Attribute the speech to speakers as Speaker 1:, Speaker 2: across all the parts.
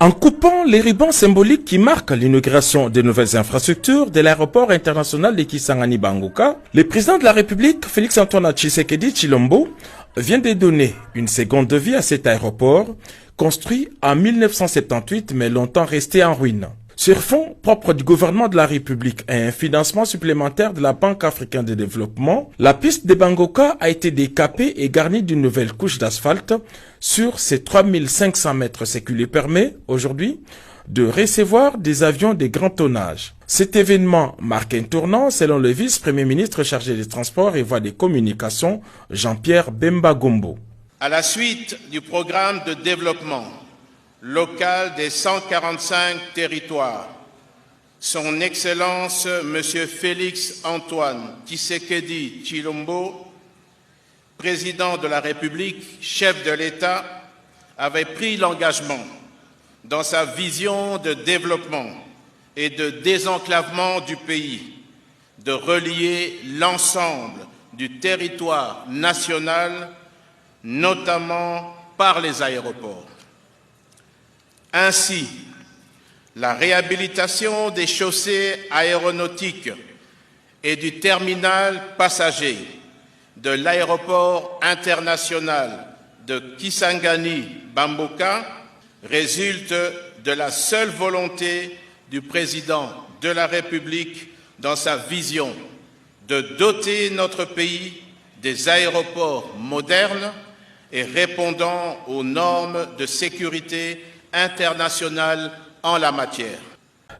Speaker 1: En coupant les rubans symboliques qui marquent l'inauguration des nouvelles infrastructures de l'aéroport international de Kisangani Bangoka, le président de la République, Félix-Antoine Tshisekedi Tshilombo, vient de donner une seconde vie à cet aéroport, construit en 1978 mais longtemps resté en ruine. Sur fonds propres du gouvernement de la République et un financement supplémentaire de la Banque africaine de développement, la piste de Bangoka a été décapée et garnie d'une nouvelle couche d'asphalte sur ces 3500 mètres, ce qui lui permet aujourd'hui de recevoir des avions de grand tonnage. Cet événement marque un tournant selon le vice-premier ministre chargé des Transports et voies des communications, Jean-Pierre Bemba Gombo.
Speaker 2: À la suite du programme de développement local des 145 territoires, son Excellence M. Félix-Antoine Tshisekedi Tshilombo, président de la République, chef de l'État, avait pris l'engagement dans sa vision de développement et de désenclavement du pays de relier l'ensemble du territoire national, notamment par les aéroports. Ainsi, la réhabilitation des chaussées aéronautiques et du terminal passager de l'aéroport international de Kisangani Bangoka résulte de la seule volonté du président de la République dans sa vision de doter notre pays des aéroports modernes et répondant aux normes de sécurité internationale en la matière.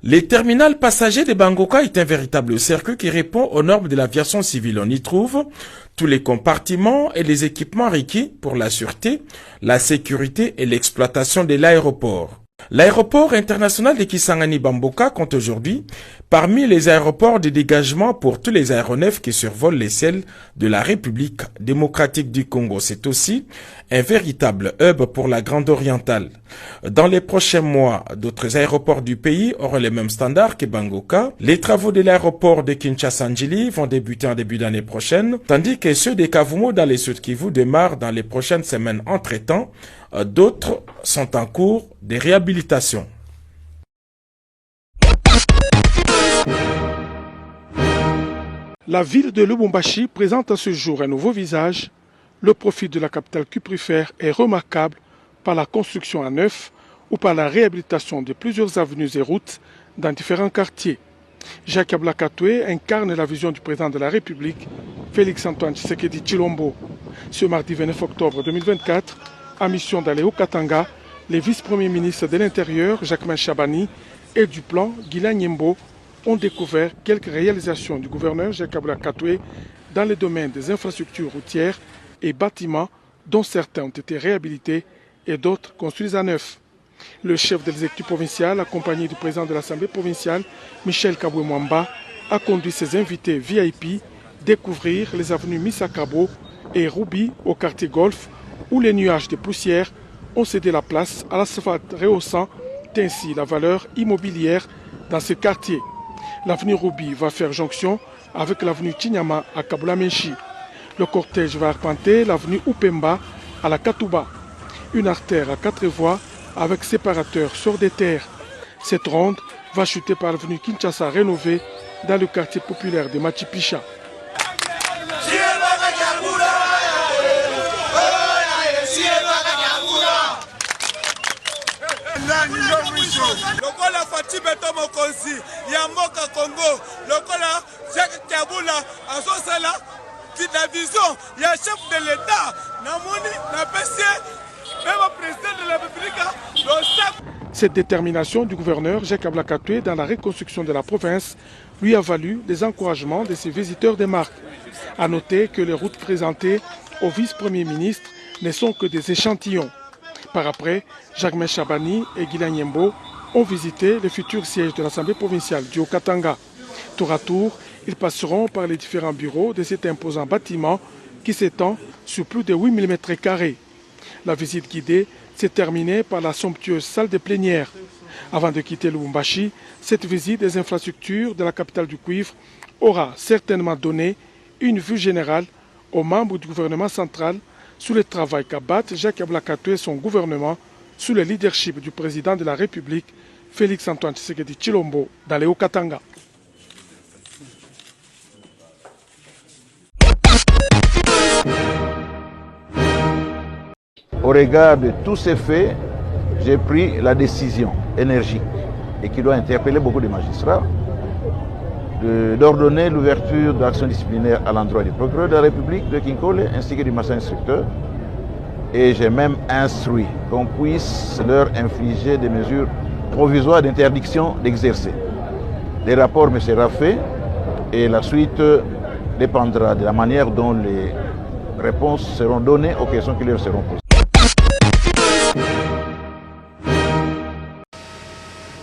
Speaker 1: Le terminal passager de Bangoka est un véritable circuit qui répond aux normes de l'aviation civile. On y trouve tous les compartiments et les équipements requis pour la sûreté, la sécurité et l'exploitation de l'aéroport. L'aéroport international de Kisangani Bangoka compte aujourd'hui parmi les aéroports de dégagement pour tous les aéronefs qui survolent les ciels de la République démocratique du Congo. C'est aussi un véritable hub pour la Grande Orientale. Dans les prochains mois, d'autres aéroports du pays auront les mêmes standards que Bangoka. Les travaux de l'aéroport de Kinshasa-Njili vont débuter en début d'année prochaine, tandis que ceux de Kavumu dans les Sud-Kivu démarrent dans les prochaines semaines. Entre-temps, d'autres sont en cours de réhabilitation.
Speaker 3: La ville de Lubumbashi présente à ce jour un nouveau visage. Le profil de la capitale cuprifère est remarquable par la construction à neuf ou par la réhabilitation de plusieurs avenues et routes dans différents quartiers. Jacques Ablakatoué incarne la vision du président de la République, Félix-Antoine Tshisekedi Tshilombo. Ce mardi 29 octobre 2024, en mission d'aller au Katanga, les vice-premiers ministres de l'Intérieur, Jacquemain Chabani, et du plan, Guilain Nyembo, ont découvert quelques réalisations du gouverneur Jacques Ablakatoué dans les domaines des infrastructures routières et bâtiments, dont certains ont été réhabilités et d'autres construits à neuf. Le chef de l'exécutif provincial, accompagné du président de l'Assemblée provinciale, Michel Kabwe-Mwamba, a conduit ses invités VIP découvrir les avenues Misakabo et Ruby au quartier Golf, où les nuages de poussière ont cédé la place à l'asphalte rehaussant ainsi la valeur immobilière dans ce quartier. L'avenue Ruby va faire jonction avec l'avenue Chinyama à Kabula-Menchi. Le cortège va arpenter l'avenue Upemba à la Katouba, une artère à 4 voies avec séparateur sur des terres. Cette ronde va chuter par l'avenue Kinshasa rénovée dans le quartier populaire de Machipicha.
Speaker 4: Lokola Fati Beto Mokonzi, Yamoka Congo, Lokola Jacques Kabula, Asosala, la vision, il y a chef de l'État, Namoni, la PC, même le président de la République,
Speaker 3: Cette détermination du gouverneur Jacques Ablakatoué dans la reconstruction de la province lui a valu des encouragements de ses visiteurs des marques. A noter que les routes présentées au vice-premier ministre ne sont que des échantillons. Par après, Jacquemain Chabani et Guilain Nyembo ont visité le futur siège de l'Assemblée provinciale du Haut-Katanga. Tour à tour, ils passeront par les différents bureaux de cet imposant bâtiment qui s'étend sur plus de 8 000 m². La visite guidée s'est terminée par la somptueuse salle de plénière. Avant de quitter Lubumbashi, cette visite des infrastructures de la capitale du cuivre aura certainement donné une vue générale aux membres du gouvernement central sur le travail qu'abattent Jacques Ablakatoué et son gouvernement sous le leadership du président de la République, Félix-Antoine Tshisekedi Tshilombo, dans les Hauts-Katanga.
Speaker 5: Au regard de tous ces faits, j'ai pris la décision énergique et qui doit interpeller beaucoup de magistrats d'ordonner l'ouverture d'actions disciplinaires à l'endroit du procureur de la République de Kinkole ainsi que du magistrat instructeur. Et j'ai même instruit qu'on puisse leur infliger des mesures provisoires d'interdiction d'exercer. Les rapports me seront faits et la suite dépendra de la manière dont les réponses seront données aux questions qui leur seront posées.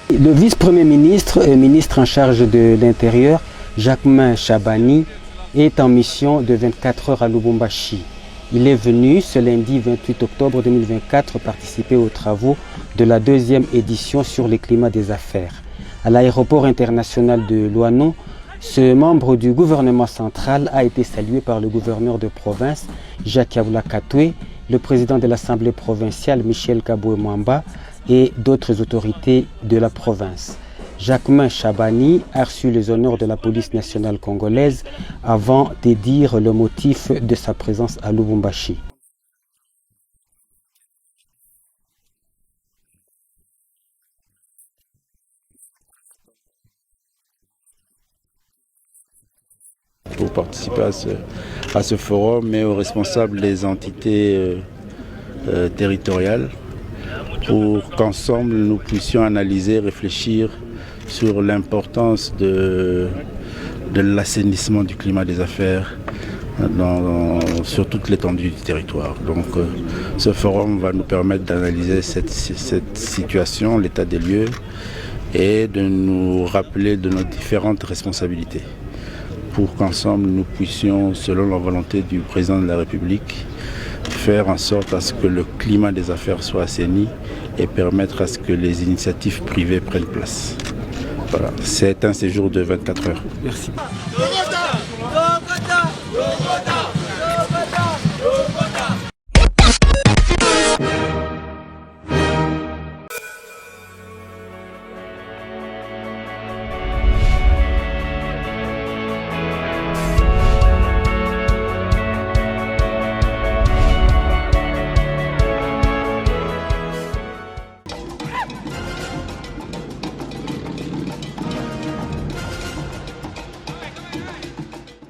Speaker 6: Le vice-premier ministre et ministre en charge de l'Intérieur, Jacquemain Chabani, est en mission de 24 heures à Lubumbashi. Il est venu ce lundi 28 octobre 2024 participer aux travaux de la deuxième édition sur le climat des affaires. À l'aéroport international de Luano, ce membre du gouvernement central a été salué par le gouverneur de province, Jacques Yavoula Katoué, le président de l'Assemblée provinciale, Michel Kaboué-Mwamba, et d'autres autorités de la province. Jacquemain Chabani a reçu les honneurs de la police nationale congolaise avant de dire le motif de sa présence à Lubumbashi.
Speaker 7: Pour participer à ce forum, mais aux responsables des entités territoriales, pour qu'ensemble nous puissions analyser, réfléchir sur l'importance de l'assainissement du climat des affaires sur toute l'étendue du territoire. Donc ce forum va nous permettre d'analyser cette situation, l'état des lieux, et de nous rappeler de nos différentes responsabilités pour qu'ensemble nous puissions, selon la volonté du président de la République, faire en sorte à ce que le climat des affaires soit assaini et permettre à ce que les initiatives privées prennent place. Voilà, c'est un séjour de 24 heures.
Speaker 6: Merci.